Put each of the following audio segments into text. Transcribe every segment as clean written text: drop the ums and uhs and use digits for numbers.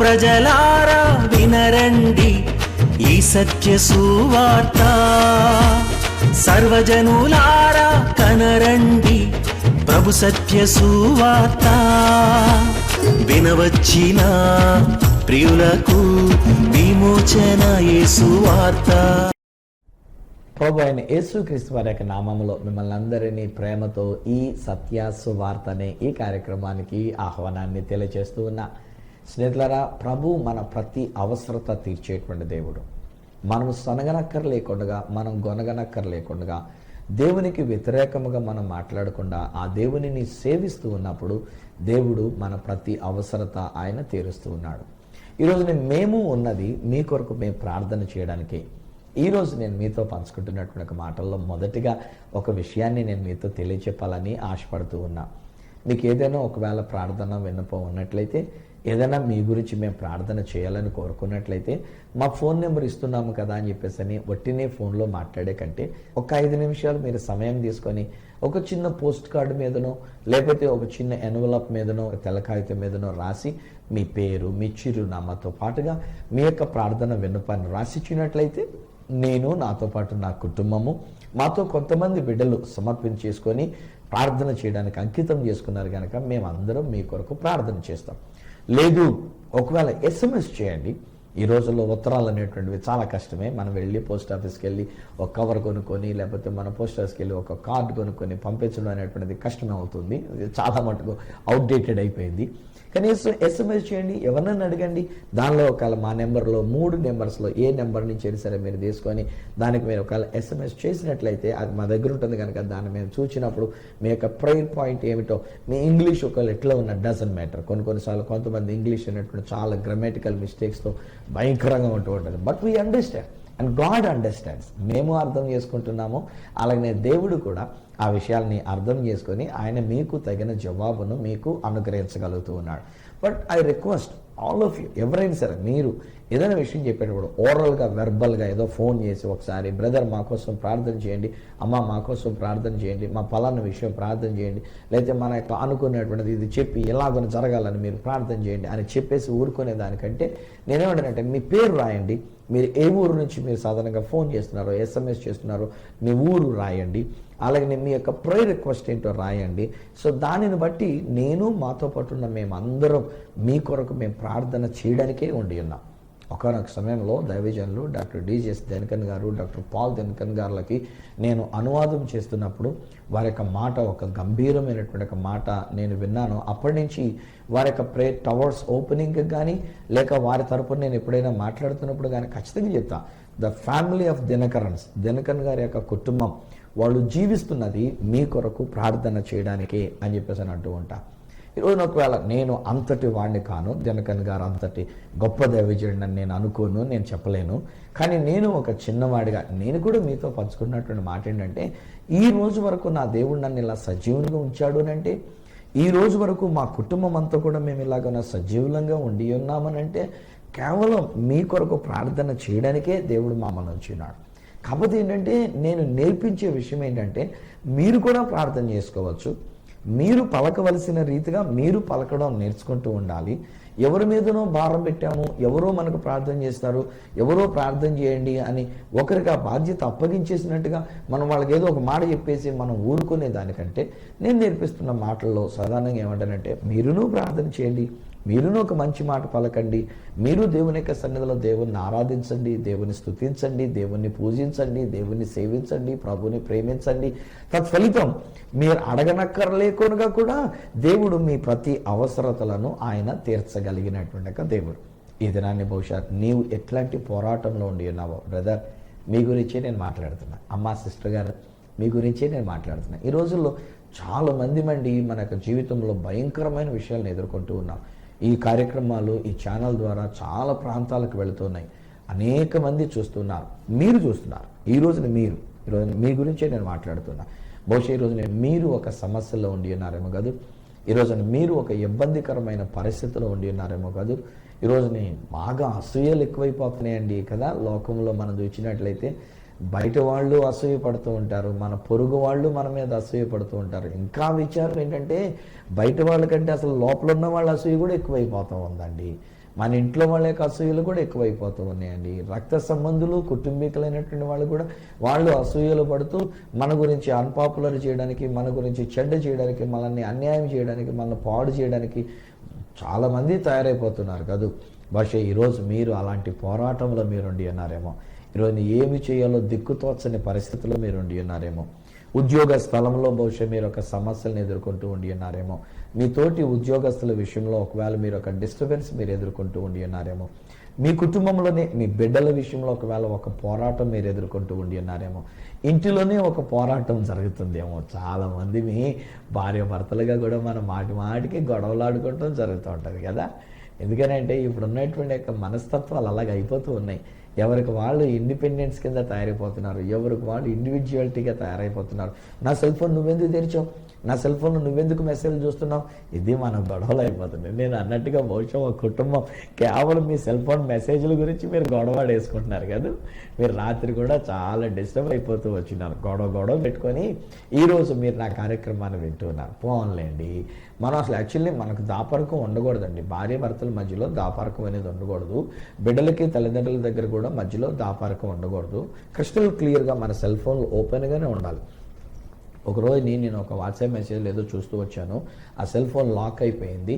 ప్రజలారా వినరండి ఈ సత్య సువార్త, సర్వజనులారా కనరండి ప్రభు సత్య సువార్త. వినవచ్చిన ప్రియులకు విమోచన యేసు వార్త. ప్రభు అయిన యేసుక్రీస్తు వారి యొక్క నామములో మిమ్మల్ని అందరినీ ప్రేమతో ఈ సత్య సువార్త అనే ఈ కార్యక్రమానికి ఆహ్వానాన్ని తెలియజేస్తూ ఉన్నా. స్నేహితులారా, ప్రభు మన ప్రతి అవసరత తీర్చేటువంటి దేవుడు. మనము సనగనక్కర్లేకుండా, మనం గొనగనక్కర్లేకుండా, దేవునికి వ్యతిరేకముగా మనం మాట్లాడకుండా ఆ దేవునిని సేవిస్తూ ఉన్నప్పుడు దేవుడు మన ప్రతి అవసరత ఆయన తీరుస్తూ ఉన్నాడు. ఈరోజు మేము ఉన్నది మీ కొరకు మేము ప్రార్థన చేయడానికి. ఈరోజు నేను మీతో పంచుకుంటున్నటువంటి ఒక మాటల్లో మొదటిగా ఒక విషయాన్ని నేను మీతో తెలియచెప్పాలని ఆశపడుతూ ఉన్నా. మీకు ఏదైనా ఒకవేళ ప్రార్థన విన్నపం ఉన్నట్లయితే, ఏదైనా మీ గురించి మేము ప్రార్థన చేయాలని కోరుకున్నట్లయితే మా ఫోన్ నెంబర్ ఇస్తున్నాము కదా అని చెప్పేసి వట్టినే ఫోన్లో మాట్లాడే కంటే ఒక 5 నిమిషాలు మీరు సమయం తీసుకొని ఒక చిన్న పోస్ట్ కార్డు మీదనో లేకపోతే ఒక చిన్న ఎన్వలప్ మీదనో తెల్ల కాగితం మీదనో రాసి మీ పేరు, మీ చిరునామాతో పాటుగా మీ యొక్క ప్రార్థన విన్నపాన్ని రాసిచ్చినట్లయితే నేను, నాతో పాటు నా కుటుంబము, మాతో కొంతమంది బిడ్డలు సమర్పించేసుకొని ప్రార్థన చేయడానికి అంకితం చేసుకున్నారు కనుక మేమందరం మీ కొరకు ప్రార్థన చేస్తాం. లేదు, ఒకవేళ SMS చేయండి. ఈ రోజుల్లో ఉత్తరాలు అనేటువంటివి చాలా కష్టమే. మనం వెళ్ళి పోస్ట్ ఆఫీస్కి వెళ్ళి ఒక కవర్ కొనుక్కొని లేకపోతే మన పోస్ట్ ఆఫీస్కి వెళ్ళి ఒక కార్డు కొనుక్కొని పంపించడం అనేటువంటిది కష్టమే అవుతుంది. చాలా మటుకు అవుట్డేటెడ్ అయిపోయింది. కనీసం SMS చేయండి, ఎవరినైనా అడగండి. దానిలో ఒకవేళ మా నెంబర్లో 3 నెంబర్స్లో ఏ నెంబర్ నుంచి అయినా సరే మీరు తీసుకొని దానికి మీరు ఒకవేళ SMS చేసినట్లయితే అది మా దగ్గర ఉంటుంది కనుక దాన్ని మేము చూసినప్పుడు మీ యొక్క ప్రేయర్ పాయింట్ ఏమిటో, మీ ఇంగ్లీష్ ఒకవేళ ఎట్లా ఉన్న డజన్ మ్యాటర్. కొన్నిసార్లు కొంతమంది ఇంగ్లీష్ అనేటువంటి చాలా గ్రామటికల్ మిస్టేక్స్తో భయంకరంగా ఉంటూ ఉంటుంది. But we understand and God understands. మేము అర్థం చేసుకుంటున్నాము, అలాగనే దేవుడు కూడా ఆ విషయాల్ని అర్థం చేసుకొని ఆయన మీకు తగిన జవాబును మీకు అనుగ్రహించగలుగుతూ ఉన్నాడు. But I request all of you, ఎవరైనా సరే మీరు ఏదైనా విషయం చెప్పేటప్పుడు ఓరల్గా, వెర్బల్గా ఏదో ఫోన్ చేసి ఒకసారి బ్రదర్ మా కోసం ప్రార్థన చేయండి, అమ్మ మా కోసం ప్రార్థన చేయండి, మా పలానా విషయం ప్రార్థన చేయండి, లేకపోతే మన యొక్క అనుకున్నటువంటిది ఇది చెప్పి ఎలాగో జరగాలని మీరు ప్రార్థన చేయండి అని చెప్పేసి ఊరుకునే దానికంటే నేనేమంటానంటే మీ పేరు రాయండి, మీరు ఏ ఊరు నుంచి మీరు సాధారణంగా ఫోన్ చేస్తున్నారో, SMS చేస్తున్నారో మీ ఊరు రాయండి, అలాగే మీ యొక్క ప్రేయర్ రిక్వెస్ట్ ఏంటో రాయండి. సో దానిని బట్టి నేను, మాతో పాటు ఉన్న మేమందరం మీ కొరకు మేము ప్రార్థన చేయడానికే ఉండి ఉన్నాం. ఒకనొక సమయంలో దైవజనులు డాక్టర్ D.J.S. దినకన్ గారు, డాక్టర్ పాల్ దినకన్ గారులకి నేను అనువాదం చేస్తున్నప్పుడు వారి యొక్క మాట, ఒక గంభీరమైనటువంటి ఒక మాట నేను విన్నాను. అప్పటి నుంచి వారి యొక్క ప్రేయర్ టవర్స్ ఓపెనింగ్ కానీ లేక వారి తరపున నేను ఎప్పుడైనా మాట్లాడుతున్నప్పుడు కానీ ఖచ్చితంగా చెప్తా, ద ఫ్యామిలీ ఆఫ్ దినకన్ గారి యొక్క కుటుంబం వాళ్ళు జీవిస్తున్నది మీ కొరకు ప్రార్థన చేయడానికే అని చెప్పేసి అని అంటూ ఉంటా. ఈరోజు ఒకవేళ నేను అంతటి వాడిని కాను, దినకన్ గారు అంతటి గొప్ప దైవజనుడు అని నేను అనుకోను, నేను చెప్పలేను. కానీ నేను ఒక చిన్నవాడిగా నేను కూడా మీతో పంచుకున్నటువంటి మాట ఏంటంటే, ఈ రోజు వరకు నా దేవుడు నన్ను ఇలా సజీవంగా ఉంచాడు అంటే, ఈ రోజు వరకు మా కుటుంబం అంతా కూడా మేము ఇలాగ సజీవంగా ఉండి ఉన్నామనంటే కేవలం మీ కొరకు ప్రార్థన చేయడానికే దేవుడు మమ్మల్ని ఉంచున్నాడు. కాకపోతే ఏంటంటే నేను నేర్పించే విషయం ఏంటంటే మీరు కూడా ప్రార్థన చేసుకోవచ్చు. మీరు పలకవలసిన రీతిగా మీరు పలకడం నేర్చుకుంటూ ఉండాలి. ఎవరి మీదనో భారం పెట్టాము, ఎవరో మనకు ప్రార్థన చేస్తారు, ఎవరో ప్రార్థన చేయండి అని ఒకరికి ఆ బాధ్యత అప్పగించేసినట్టుగా మనం వాళ్ళకి ఏదో ఒక మాట చెప్పేసి మనం ఊరుకునే దానికంటే నేను నేర్పిస్తున్న మాటల్లో సాధారణంగా ఏమంటానంటే మీరును ప్రార్థన చేయండి, మీరును ఒక మంచి మాట పలకండి, మీరు దేవుని యొక్క సన్నిధిలో దేవుణ్ణి ఆరాధించండి, దేవుని స్తుతించండి, దేవుణ్ణి పూజించండి, దేవుణ్ణి సేవించండి, ప్రభుని ప్రేమించండి. తత్ఫలితం మీరు అడగనక్కర్లేకునగా కూడా దేవుడు మీ ప్రతి అవసరతలను ఆయన తీర్చగలిగినటువంటి దేవుడు. ఈ దినాన్ని బహుశా నీవు ఎట్లాంటి పోరాటంలో ఉండి ఉన్నావో బ్రదర్, మీ గురించే నేను మాట్లాడుతున్నా. అమ్మా సిస్టర్ గారు, మీ గురించే నేను మాట్లాడుతున్నా. ఈ రోజుల్లో చాలామంది మన యొక్క జీవితంలో భయంకరమైన విషయాలను ఎదుర్కొంటూ ఉన్నాం. ఈ కార్యక్రమాలు ఈ ఛానల్ ద్వారా చాలా ప్రాంతాలకు వెళుతున్నాయి. అనేక మంది చూస్తున్నారు, మీరు చూస్తున్నారు. ఈరోజు మీ గురించే నేను మాట్లాడుతున్నా. బహుశా ఈరోజు మీరు ఒక సమస్యలో ఉండి ఉన్నారేమో కాదు, ఈరోజు మీరు ఒక ఇబ్బందికరమైన పరిస్థితిలో ఉండి ఉన్నారేమో కాదు. ఈరోజుని బాగా అసూయలు ఎక్కువైపోతున్నాయండి కదా. లోకంలో మనం చూసినట్లయితే బయట వాళ్ళు అసూయ పడుతూ ఉంటారు, మన పొరుగు వాళ్ళు మన మీద అసూయ పడుతూ ఉంటారు. ఇంకా విచారం ఏంటంటే బయట వాళ్ళకంటే అసలు లోపల ఉన్న వాళ్ళ అసూయ కూడా ఎక్కువైపోతూ ఉందండి. మన ఇంట్లో వాళ్ళ యొక్క అసూయలు కూడా ఎక్కువైపోతూ ఉన్నాయండి. రక్త సంబంధులు, కుటుంబీకులైనటువంటి వాళ్ళు కూడా వాళ్ళు అసూయలు పడుతూ మన గురించి అన్పాపులర్ చేయడానికి, మన గురించి చెడ్డ చేయడానికి, మనల్ని అన్యాయం చేయడానికి, మనల్ని పాడు చేయడానికి చాలామంది తయారైపోతున్నారు కాదు. బహుశా ఈరోజు మీరు అలాంటి పోరాటంలో మీరుండి ఉన్నారేమో. ఈరోజు ఏమి చేయాలో దిక్కుతోచని పరిస్థితుల్లో మీరుండి ఉన్నారేమో. ఉద్యోగ స్థలంలో బహుశా మీరు ఒక సమస్యలను ఎదుర్కొంటూ ఉండి ఉన్నారేమో. మీ తోటి ఉద్యోగస్తుల విషయంలో ఒకవేళ మీరు ఒక డిస్టర్బెన్స్ మీరు ఎదుర్కొంటూ ఉండి ఉన్నారేమో. మీ కుటుంబంలోనే మీ బిడ్డల విషయంలో ఒకవేళ ఒక పోరాటం మీరు ఎదుర్కొంటూ ఉండి ఉన్నారేమో. ఇంటిలోనే ఒక పోరాటం జరుగుతుందేమో. చాలామంది మీ భార్య భర్తలుగా కూడా మనం మాటి మాటికి గొడవలాడుకోవటం జరుగుతూ ఉంటుంది కదా. ఎందుకనంటే ఇప్పుడు ఉన్నటువంటి యొక్క మనస్తత్వాలు అలాగ అయిపోతూ ఉన్నాయి. ఎవరికి వాళ్ళు ఇండిపెండెన్స్ కింద తయారైపోతున్నారు, ఎవరికి వాళ్ళు ఇండివిజువాలిటీగా తయారైపోతున్నారు. నా సెల్ ఫోన్ నువ్వెందుకు తెరిచావు, నా సెల్ ఫోన్లో నువ్వెందుకు మెసేజ్ చూస్తున్నావు, ఇది మన గొడవలు అయిపోతుంది. నేను అన్నట్టుగా బహుశా ఒక కుటుంబం కేవలం మీ సెల్ ఫోన్ మెసేజ్ల గురించి మీరు గొడవడేసుకుంటున్నారు కదా. మీరు రాత్రి కూడా చాలా డిస్టర్బ్ అయిపోతూ వచ్చినారు, గొడవ పెట్టుకొని ఈరోజు మీరు నా కార్యక్రమాన్ని వింటున్నారు. పోన్లేండి, మనం అసలు యాక్చువల్లీ మనకు దాపరకం ఉండకూడదండి. భార్య భర్తల మధ్యలో దాపరకం అనేది ఉండకూడదు. బిడ్డలకి తల్లిదండ్రుల దగ్గర కూడా మధ్యలో దాపరకం ఉండకూడదు. క్రిస్టల్ క్లియర్గా మన సెల్ ఫోన్లు ఓపెన్గానే ఉండాలి. ఒకరోజు నేను ఒక వాట్సాప్ మెసేజ్ ఏదో చూస్తూ వచ్చాను. ఆ సెల్ ఫోన్ లాక్ అయిపోయింది,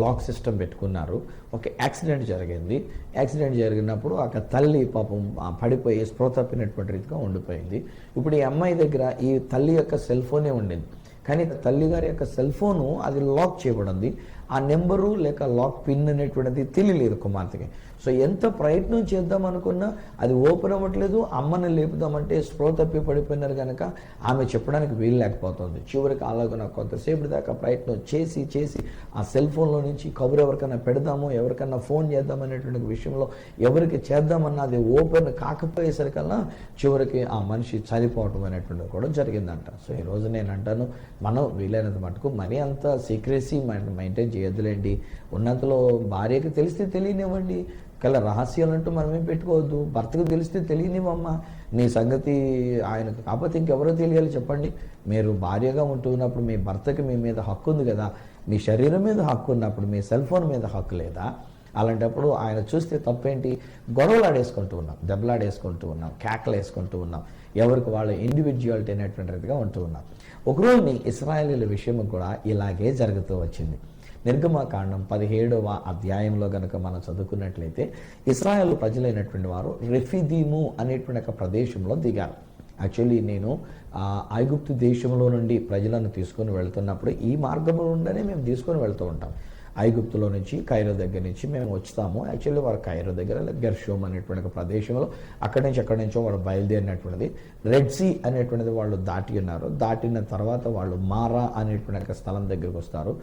లాక్ సిస్టమ్ పెట్టుకున్నారు. ఒక యాక్సిడెంట్ జరిగింది. యాక్సిడెంట్ జరిగినప్పుడు ఒక తల్లి పాపం పడిపోయి స్పృహ తప్పినటువంటి రీతిగా ఉండిపోయింది. ఇప్పుడు ఈ అమ్మాయి దగ్గర ఈ తల్లి యొక్క సెల్ ఫోనే ఉండింది, కానీ తల్లి గారి యొక్క సెల్ ఫోను అది లాక్ చేయబడింది. ఆ నెంబరు లేక లాక్ పిన్ అనేటువంటిది తెలియలేదు కుమార్తెకి. సో ఎంత ప్రయత్నం చేద్దాం అనుకున్నా అది ఓపెన్ అవ్వట్లేదు. అమ్మని లేపుదామంటే స్పృహ తప్పి పడిపోయినారు కనుక ఆమె చెప్పడానికి వీలు లేకపోతుంది. చివరికి అలాగ కొంతసేపు దాకా ప్రయత్నం చేసి ఆ సెల్ ఫోన్లో నుంచి కబురు ఎవరికైనా పెడదాము, ఎవరికైనా ఫోన్ చేద్దాం అనేటువంటి విషయంలో ఎవరికి చేద్దామన్నా అది ఓపెన్ కాకపోయేసరికల్లా చివరికి ఆ మనిషి చనిపోవటం అనేటువంటిది కూడా జరిగిందంట. సో ఈరోజు నేను అంటాను, మనం వీలైనంత మటుకు మరీ అంత సీక్రెసీ మెయింటైన్ చేయొద్దులేండి. ఉన్నంతలో భార్యకి తెలిస్తే తెలియనివ్వండి, కల రహస్యాలు అంటూ మనమేం పెట్టుకోవద్దు. భర్తకు తెలిస్తే తెలియనివమ్మా, నీ సంగతి ఆయనకు కాకపోతే ఇంకెవరో తెలియాలి చెప్పండి. మీరు భార్యగా ఉంటున్నప్పుడు మీ భర్తకి మీ మీద హక్కు ఉంది కదా. మీ శరీరం మీద హక్కు ఉన్నప్పుడు మీ సెల్ ఫోన్ మీద హక్కు లేదా? అలాంటప్పుడు ఆయన చూస్తే తప్పేంటి? గొడవలు ఆడేసుకుంటూ ఉన్నాం, దెబ్బలాడేసుకుంటూ ఉన్నాం, కేకలు వేసుకుంటూ ఉన్నాం, ఎవరికి వాళ్ళు ఇండివిజువాలిటీ అనేటువంటి రీతిగా ఉంటూ ఉన్నాం. ఒకరోజు ఇశ్రాయేలీల విషయం కూడా ఇలాగే జరుగుతూ వచ్చింది. నిర్గమకాండం 17వ అధ్యాయంలో కనుక మనం చదువుకున్నట్లయితే ఇశ్రాయేలు ప్రజలైనటువంటి వారు రెఫీదీము అనేటువంటి ఒక ప్రదేశంలో దిగారు. యాక్చువల్లీ నేను ఐగుప్తు దేశంలో నుండి ప్రజలను తీసుకొని వెళ్తున్నప్పుడు ఈ మార్గంలో ఉండనే మేము తీసుకొని వెళ్తూ ఉంటాం. ఐగుప్తులో నుంచి కైరో దగ్గర నుంచి మేము వచ్చుతాము. యాక్చువల్లీ వారు కైరో దగ్గర గెర్షోమ్ అనేటువంటి ఒక ప్రదేశంలో అక్కడి నుంచో వాడు బయలుదేరినటువంటిది. రెడ్ సీ అనేటువంటిది వాళ్ళు దాటి ఉన్నారు. దాటిన తర్వాత వాళ్ళు మారా అనేటువంటి ఒక స్థలం దగ్గరికి వస్తారు.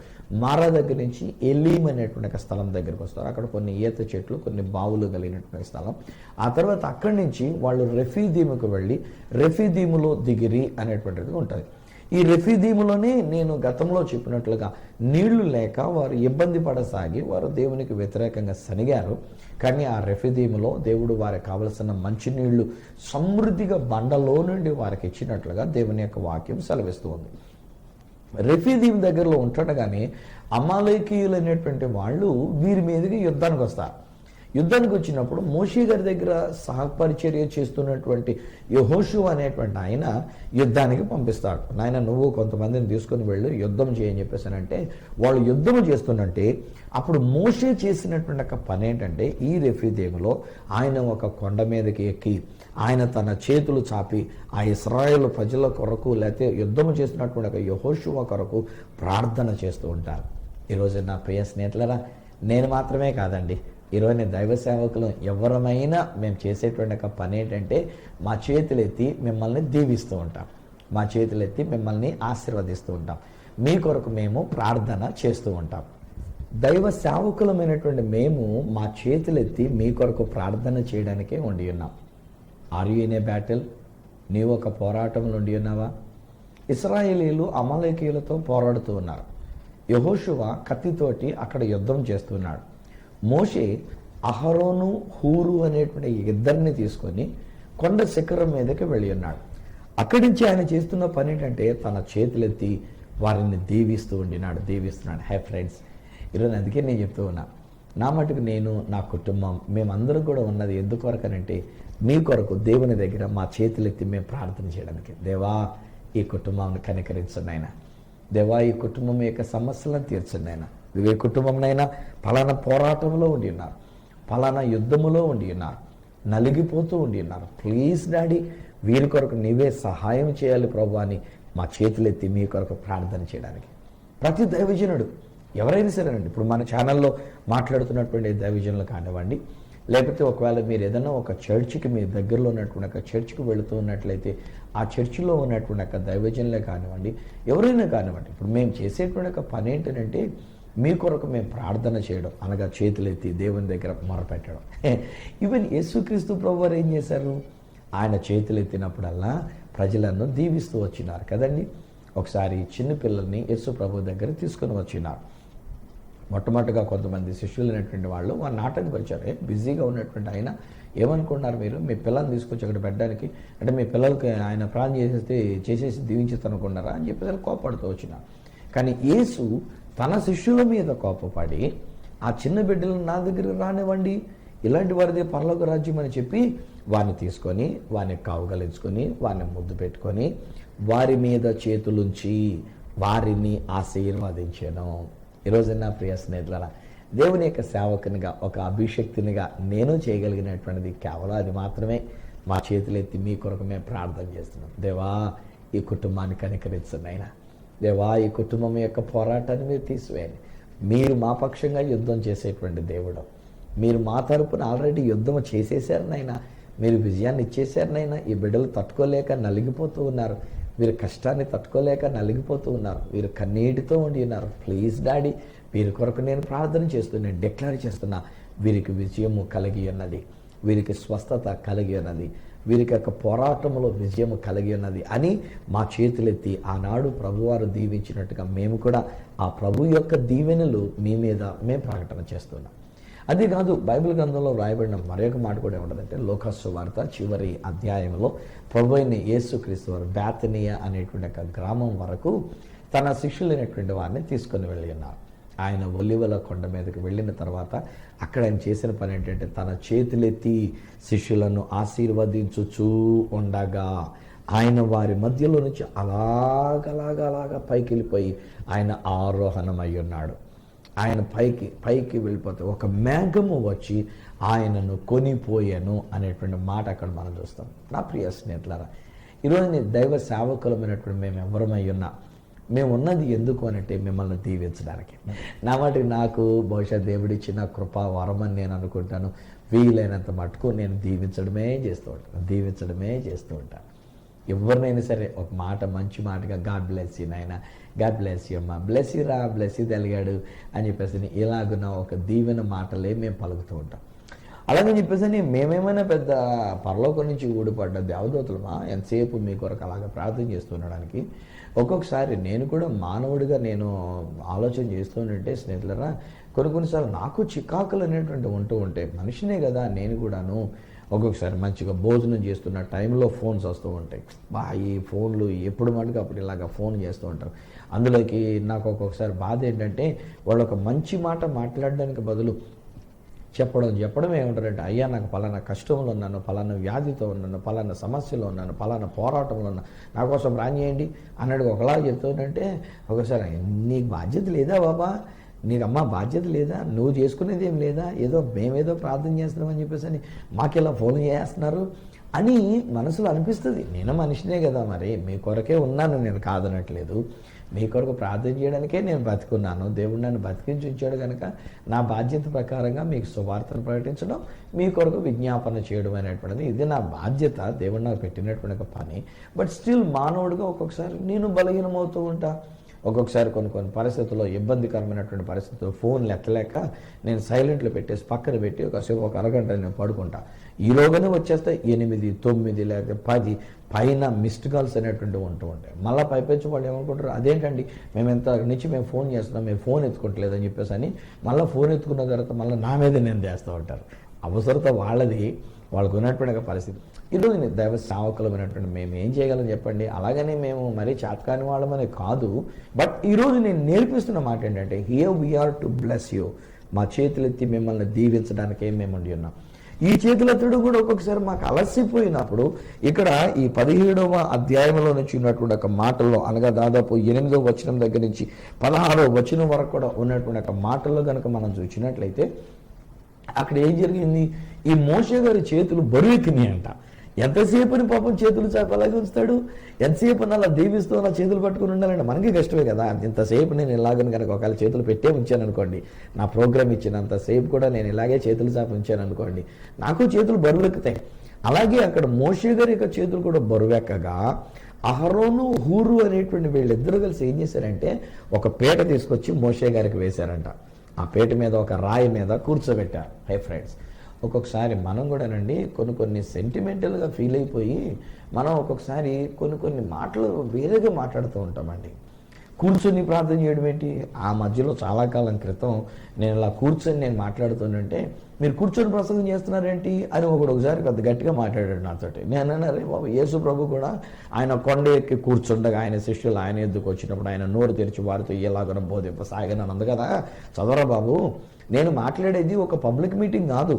మారా దగ్గర నుంచి ఎలీమ్ అనేటువంటి ఒక స్థలం దగ్గరికి వస్తారు. అక్కడ కొన్ని ఈత చెట్లు, కొన్ని బావులు కలిగినటువంటి స్థలం. ఆ తర్వాత అక్కడి నుంచి వాళ్ళు రెఫీదీముకు వెళ్ళి రెఫీదీములో దిగిరి అనేటువంటిది ఉంటుంది. ఈ రెఫీదీములోనే నేను గతంలో చెప్పినట్లుగా నీళ్లు లేక వారు ఇబ్బంది పడసాగి వారు దేవునికి వ్యతిరేకంగా సనిగారు. కానీ ఆ రెఫీదీములో దేవుడు వారికి కావలసిన మంచినీళ్లు సమృద్ధిగా బండలో నుండి వారికి ఇచ్చినట్లుగా దేవుని యొక్క వాక్యం సెలవిస్తూ ఉంది. రెఫీదీము దగ్గరలో ఉంటుండగానే అమాలేకీయులు అనేటువంటి వాళ్ళు వీరి మీదకి యుద్ధానికి వస్తారు. యుద్ధానికి వచ్చినప్పుడు మోషే గారి దగ్గర సహపరిచర్య చేస్తున్నటువంటి యెహోషువ అనేటువంటి ఆయన యుద్ధానికి పంపిస్తాడు. నాయన నువ్వు కొంతమందిని తీసుకొని వెళ్ళు యుద్ధం చేయని చెప్పేసానంటే వాళ్ళు యుద్ధం చేస్తున్నట్టే అప్పుడు మోషే చేసినటువంటి ఒక పని ఏంటంటే ఈ రెఫీదీములో ఆయన ఒక కొండ మీదకి ఎక్కి ఆయన తన చేతులు చాపి ఆ ఇశ్రాయేలు ప్రజల కొరకు లేకపోతే యుద్ధం చేస్తున్నటువంటి ఒక యెహోషువ కొరకు ప్రార్థన చేస్తూ ఉంటారు. ఈరోజు నా ప్రియ స్నేహితులరా, నేను మాత్రమే కాదండి, ఈరోజు దైవ సేవకులు ఎవరమైనా మేము చేసేటువంటి ఒక పని ఏంటంటే మా చేతులెత్తి మిమ్మల్ని దీవిస్తూ ఉంటాం, మా చేతులెత్తి మిమ్మల్ని ఆశీర్వదిస్తూ ఉంటాం, మీ కొరకు మేము ప్రార్థన చేస్తూ ఉంటాం. దైవ సేవకులమైనటువంటి మేము మా చేతులెత్తి మీ కొరకు ప్రార్థన చేయడానికే ఉండి ఉన్నాం. Are you in a battle? నీవు ఒక పోరాటంలో ఉండి ఉన్నావా? ఇశ్రాయేలీలు అమాలేకీయులతో పోరాడుతూ ఉన్నారు. యెహోషువ కత్తితోటి అక్కడ యుద్ధం చేస్తున్నాడు. మోషే అహరోను హూరు అనేటువంటి ఇద్దరిని తీసుకొని కొండ శిఖరం మీదకి వెళ్ళి ఉన్నాడు. అక్కడి నుంచి ఆయన చేస్తున్న పని ఏంటంటే తన చేతులెత్తి వారిని దీవిస్తున్నాడు. హై ఫ్రెండ్స్, ఈరోజు అందుకే నేను చెప్తూ ఉన్నా, నా మటుకు నేను, నా కుటుంబం, మేమందరం కూడా ఉన్నది ఎందుకొరకనంటే మీ కొరకు దేవుని దగ్గర మా చేతులెత్తి మేము ప్రార్థన చేయడానికి. దేవా ఈ కుటుంబాన్ని కనికరించండి ఆయన. దేవా ఈ కుటుంబం యొక్క సమస్యలను తీర్చండి ఆయన. ఏ కుటుంబంనైనా పలానా పోరాటంలో ఉండి ఉన్నారు, పలానా యుద్ధములో ఉండి ఉన్నారు, నలిగిపోతూ ఉండి ఉన్నారు. ప్లీజ్ డాడీ వీరి కొరకు నీవే సహాయం చేయాలి ప్రభు అని మా చేతులెత్తి మీ కొరకు ప్రార్థన చేయడానికి. ప్రతి దైవజనుడు ఎవరైనా సరేనండి, ఇప్పుడు మన ఛానల్లో మాట్లాడుతున్నటువంటి దైవజనులు కానివ్వండి, లేకపోతే ఒకవేళ మీరు ఏదైనా ఒక చర్చికి మీ దగ్గరలో ఉన్నటువంటి ఒక చర్చికి వెళుతూ ఉన్నట్లయితే ఆ చర్చిలో ఉన్నటువంటి ఒక దైవజనులే కానివ్వండి, ఎవరైనా కానివ్వండి, ఇప్పుడు మేము చేసేటువంటి ఒక పని ఏంటంటే మీ కొరకు మేము ప్రార్థన చేయడం, అనగా చేతులెత్తి దేవుని దగ్గర మొరపెట్టడం. ఈవెన్ యేసుక్రీస్తు ప్రభు వారు ఏం చేశారు? ఆయన చేతులెత్తినప్పుడల్లా ప్రజలను దీవిస్తూ వచ్చినారు కదండి. ఒకసారి చిన్న పిల్లల్ని యేసు ప్రభు దగ్గర తీసుకొని వచ్చినారు. మొట్టమొదటిగా కొంతమంది శిష్యులు అనేటువంటి వాళ్ళు వారు నాటానికి వచ్చారు. బిజీగా ఉన్నటువంటి ఆయన ఏమనుకున్నారు, మీరు మీ పిల్లల్ని తీసుకొచ్చి అక్కడ పెట్టడానికి, అంటే మీ పిల్లలకి ఆయన ప్రాణం చేసేసి దీవించేస్తాను అనుకున్నారా అని చెప్పేసి కోపడుతూ వచ్చినారు. కానీ యేసు తన శిష్యుల మీద కోపపడి ఆ చిన్న బిడ్డలను నా దగ్గర రానివ్వండి, ఇలాంటి వారిదే పరలోక రాజ్యం అని చెప్పి వారిని తీసుకొని వారిని కావుగలించుకొని వారిని ముద్దు పెట్టుకొని వారి మీద చేతులుంచి వారిని ఆశీర్వదించాను. ఈరోజు నా ప్రియ స్నేహితులారా, దేవుని యొక్క సేవకునిగా, ఒక అభిషక్తునిగా నేను చేయగలిగినటువంటిది కేవలం అది మాత్రమే. మా చేతులెత్తి మీ కొరకు మేము ప్రార్థన చేస్తున్నాం. దేవా ఈ కుటుంబాన్ని కనికరించండి అయినా. దేవా ఈ కుటుంబం యొక్క పోరాటాన్ని మీరు తీసివేయండి. మీరు మా పక్షంగా యుద్ధం చేసేటువంటి దేవుడు, మీరు మా తరపున ఆల్రెడీ యుద్ధం చేసేసారనైనా, మీరు విజయాన్ని ఇచ్చేసారనైనా. ఈ బిడ్డలు తట్టుకోలేక నలిగిపోతూ ఉన్నారు, వీరి కష్టాన్ని తట్టుకోలేక నలిగిపోతూ ఉన్నారు, వీరు కన్నీటితో ఉండి ఉన్నారు. ప్లీజ్ డాడీ వీరి కొరకు నేను ప్రార్థన చేస్తున్నాను, డిక్లేర్ చేస్తున్నా, వీరికి విజయము కలిగి ఉన్నది, వీరికి స్వస్థత కలిగి ఉన్నది, వీరికి యొక్క పోరాటంలో విజయము కలిగి ఉన్నది అని మా చేతులెత్తి ఆనాడు ప్రభువారు దీవించినట్టుగా మేము కూడా ఆ ప్రభు యొక్క దీవెనలు మీ మీద మేము ప్రకటన చేస్తున్నాం. అది కాదు, బైబిల్ గ్రంథంలో రాయబడిన మరొక మాట కూడా ఏముంటుందంటే లోకాసు వార్త చివరి అధ్యాయంలో ప్రభు అయిన యేసుక్రీస్తు వారు బేతనియా అనేటువంటి ఒక గ్రామం వరకు తన శిష్యులైనటువంటి వారిని తీసుకొని వెళ్ళి ఉన్నారు. ఆయన ఒలివల కొండ మీదకి వెళ్ళిన తర్వాత అక్కడ ఆయన చేసిన పని ఏంటంటే తన చేతులెత్తి శిష్యులను ఆశీర్వదించుచూ ఉండగా ఆయన వారి మధ్యలో నుంచి అలాగ పైకి వెళ్ళిపోయి ఆయన ఆరోహణమై ఉన్నాడు. ఆయన పైకి వెళ్ళిపోతే ఒక మేఘము వచ్చి ఆయనను కొనిపోయాను అనేటువంటి మాట అక్కడ మనం చూస్తాం. నా ప్రియ స్నేహితులారా, ఈరోజు దైవ సేవకులమైనటువంటి మేము ఎవరమై ఉన్నా, మేము ఉన్నది ఎందుకు అనంటే మిమ్మల్ని దీవించడానికి. నా మటుకు నాకు బహుశా దేవుడిచ్చిన కృపా వరం అని నేను అనుకుంటాను. వీలైనంత మటుకు నేను దీవించడమే చేస్తూ ఉంటాను. ఎవరినైనా సరే ఒక మాట, మంచి మాటగా గాడ్ బ్లెస్ యూ నాయన, గాడ్ బ్లెస్ యూ అమ్మ, బ్లెస్ యూ రా, బ్లెస్ యూ తెలిగాడు అని చెప్పేసి ఇలాగున్న ఒక దీవెన మాటలే మేము పలుకుతూ ఉంటాం. అలాగని చెప్పేసి మేమేమైనా పెద్ద పరలోకం నుంచి ఊడిపడ్డ దేవదూతలమా ఎంతసేపు మీ కొరకు అలాగ ప్రార్థన చేస్తుండడానికి? ఒక్కొక్కసారి నేను కూడా మానవుడిగా నేను ఆలోచన చేస్తుంటే స్నేహితులరా, కొన్నిసార్లు నాకు చికాకులు అనేటువంటి ఉంటూ ఉంటాయి. మనిషినే కదా నేను కూడాను. ఒక్కొక్కసారి మంచిగా భోజనం చేస్తున్న టైంలో ఫోన్స్ వస్తూ ఉంటాయి. ఈ ఫోన్లు ఎప్పుడు మటుకు అప్పుడు ఇలాగ ఫోన్ చేస్తూ ఉంటారు. అందులోకి నాకు ఒక్కొక్కసారి బాధ ఏంటంటే వాళ్ళు ఒక మంచి మాట మాట్లాడడానికి బదులు చెప్పడం ఏమంటారంటే, అయ్యా నాకు పలానా కష్టంలో ఉన్నాను, పలానా వ్యాధితో ఉన్నాను, పలానా సమస్యలో ఉన్నాను, పలానా పోరాటంలో ఉన్నాను, నా కోసం రానియండి అన్నాడు ఒకలా చెప్తుందంటే, ఒకసారి నీకు బాధ్యత లేదా బాబా, నీకు అమ్మ బాధ్యత లేదా, నువ్వు చేసుకునేది ఏం లేదా, మేమేదో ప్రార్థన చేస్తున్నామని చెప్పేసి అని మాకెలా ఫోన్ చేస్తున్నారు అని మనసులో అనిపిస్తుంది. నేను మనిషినే కదా, మరి మీ కొరకే ఉన్నాను, నేను కాదనట్లేదు. మీ కొరకు ప్రార్థన చేయడానికే నేను బతుకున్నాను. దేవుడు నన్ను బతికించి ఉంచాడు కనుక నా బాధ్యత ప్రకారంగా మీకు సువార్తను ప్రకటించడం, మీ కొరకు విజ్ఞాపన చేయడం అనేటువంటిది ఇది నా బాధ్యత. దేవుడు నాకు పెట్టినటువంటి ఒక పని. బట్ స్టిల్ మానవుడిగా ఒక్కొక్కసారి నేను బలహీనమవుతూ ఉంటా. ఒక్కొక్కసారి కొన్ని పరిస్థితుల్లో, ఇబ్బందికరమైనటువంటి పరిస్థితుల్లో ఫోన్లు ఎత్తలేక నేను సైలెంట్లో పెట్టేసి పక్కన పెట్టి ఒక అరగంట నేను పడుకుంటా. ఈలోగానే వచ్చేస్తే 8, 9 లేకపోతే 10 పైన మిస్డ్ కాల్స్ అనేటువంటివి ఉంటూ ఉంటాయి. మళ్ళీ పైపెచ్చి వాళ్ళు ఏమనుకుంటారు, అదేంటండి మేము ఎంత నుంచి మేము ఫోన్ చేస్తున్నాం, మేము ఫోన్ ఎత్తుకోవట్లేదు అని చెప్పేసి అని మళ్ళీ ఫోన్ ఎత్తుకున్న తర్వాత మళ్ళీ నా మీద నేను చేస్తూ ఉంటారు. అవసరత వాళ్ళది, వాళ్ళకు ఉన్నటువంటి పరిస్థితి. ఈరోజు దైవ సేవకులమైనటువంటి మేము ఏం చేయగలం చెప్పండి? అలాగనే మేము మరీ చేతకాని వాళ్ళమని కాదు. బట్ ఈరోజు నేను నేర్పిస్తున్న మాట ఏంటంటే, here we are to bless you. మా చేతులెత్తి మిమ్మల్ని దీవించడానికే మేము ఉండి ఉన్నాం. ఈ చేతులెత్తడం కూడా ఒక్కొక్కసారి మాకు అలసిపోయినప్పుడు ఇక్కడ ఈ 17వ అధ్యాయంలో నుంచి ఉన్నటువంటి ఒక మాటల్లో, అనగా దాదాపు 8వ వచనం దగ్గర నుంచి 16వ వచనం వరకు కూడా ఉన్నటువంటి ఒక మాటల్లో కనుక మనం చూసినట్లయితే అక్కడ ఏం జరిగింది, ఈ మోషే గారి చేతులు బరువెక్కినాయి అంట. ఎంతసేపుని పాపం చేతులు చాప అలాగే ఉంచుతాడు, ఎంతసేపు అలా దీవిస్తూ అలా చేతులు పట్టుకుని ఉండాలంటే మనకి కష్టమే కదా. ఇంతసేపు నేను ఇలాగని కనుక ఒకవేళ చేతులు పెట్టే ఉంచాను అనుకోండి, నా ప్రోగ్రామ్ ఇచ్చినంతసేపు కూడా నేను ఇలాగే చేతులు చాప ఉంచాను అనుకోండి, నాకు చేతులు బరువెక్కుతాయి. అలాగే అక్కడ మోషే గారి యొక్క చేతులు కూడా బరువెక్కగా అహరోను హూరు అనేటువంటి వీళ్ళిద్దరూ కలిసి ఏం చేశారంటే ఒక పీట తీసుకొచ్చి మోషే గారికి వేశారంట. ఆ పీట మీద ఒక రాయి మీద కూర్చోబెట్టారు. హై ఫ్రెండ్స్, ఒక్కొక్కసారి మనం కూడానండి కొన్ని సెంటిమెంటల్గా ఫీల్ అయిపోయి మనం ఒక్కొక్కసారి కొన్ని మాటలు వేరేగా మాట్లాడుతూ ఉంటామండి. కూర్చొని ప్రార్థన చేయడం ఏంటి? ఆ మధ్యలో చాలా కాలం క్రితం నేను ఇలా కూర్చొని నేను మాట్లాడుతుంటే, మీరు కూర్చొని ప్రసంగం చేస్తున్నారేంటి అని ఒకసారి కొద్ది గట్టిగా మాట్లాడాడు నాతోటి. నేను అన్నారే బాబు, యేసు ప్రభు కూడా ఆయన కొండ ఎక్కి కూర్చుండగా ఆయన శిష్యులు ఆయన ఎద్దుకు వచ్చినప్పుడు ఆయన నోరు తెరిచి వారితో ఎలాగన బోధింపసాగని అంది కదా. చదవరా బాబు, నేను మాట్లాడేది ఒక పబ్లిక్ మీటింగ్ కాదు,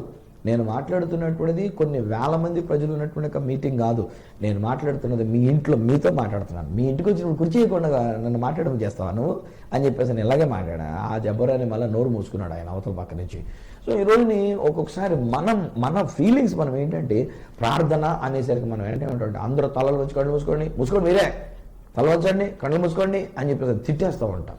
నేను మాట్లాడుతున్నటువంటిది కొన్ని వేల మంది ప్రజలు ఉన్నటువంటి ఒక మీటింగ్ కాదు. నేను మాట్లాడుతున్నది మీ ఇంట్లో మీతో మాట్లాడుతున్నాను. మీ ఇంటికి వచ్చినప్పుడు కుర్చీ చేయకుండా నన్ను మాట్లాడడం చేస్తావా నువ్వు అని చెప్పేసి నేను ఇలాగే మాట్లాడా. ఆ జబ్బరాన్ని మళ్ళీ నోరు మూసుకున్నాడు ఆయన అవతల పక్క నుంచి. సో ఈ రోజుని ఒక్కొక్కసారి మన ఫీలింగ్స్ మనం ఏంటంటే ప్రార్థన అనేసరికి మనం ఏంటంటే అందరూ తలలు వచ్చి కళ్ళు మూసుకోండి మీరే తల వచ్చండి కళ్ళు మూసుకోండి అని చెప్పేసి తిట్టేస్తూ ఉంటాం.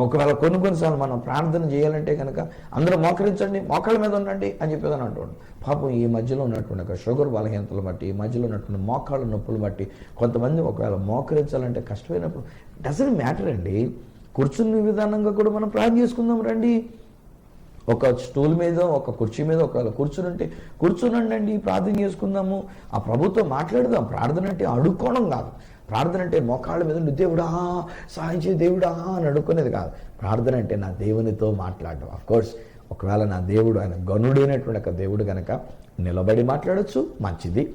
ఒకవేళ కొన్నిసార్లు మనం ప్రార్థన చేయాలంటే కనుక అందరూ మోకరించండి, మోకాళ్ళ మీద ఉండండి అని చెప్పేది అని అంటున్నాడు. పాపం ఈ మధ్యలో ఉన్నటువంటి షుగర్ బలహీనతలు బట్టి, ఈ మధ్యలో ఉన్నటువంటి మోకాళ్ళ నొప్పులు బట్టి కొంతమంది ఒకవేళ మోకరించాలంటే కష్టమైనప్పుడు డజంట్ మ్యాటర్ అండి, కూర్చుని విధానంగా కూడా మనం ప్రార్థన చేసుకుందాం రండి. ఒక స్టూల్ మీద ఒక కుర్చీ మీద ఒకవేళ కూర్చునండి, ప్రార్థన చేసుకుందాము, ఆ ప్రభుత్వం మాట్లాడదాం. ప్రార్థన అంటే అడుక్కోవడం కాదు, ప్రార్థన అంటే మోకాళ్ళ మీద ఉండి దేవుడా సహాయం చేయ దేవుడా అని అడుక్కునేది కాదు. ప్రార్థన అంటే నా దేవునితో మాట్లాడడం. అఫ్కోర్స్ ఒకవేళ నా దేవుడు ఆయన గనుడైనటువంటి ఒక దేవుడు కనుక నిలబడి మాట్లాడచ్చు, మంచిది.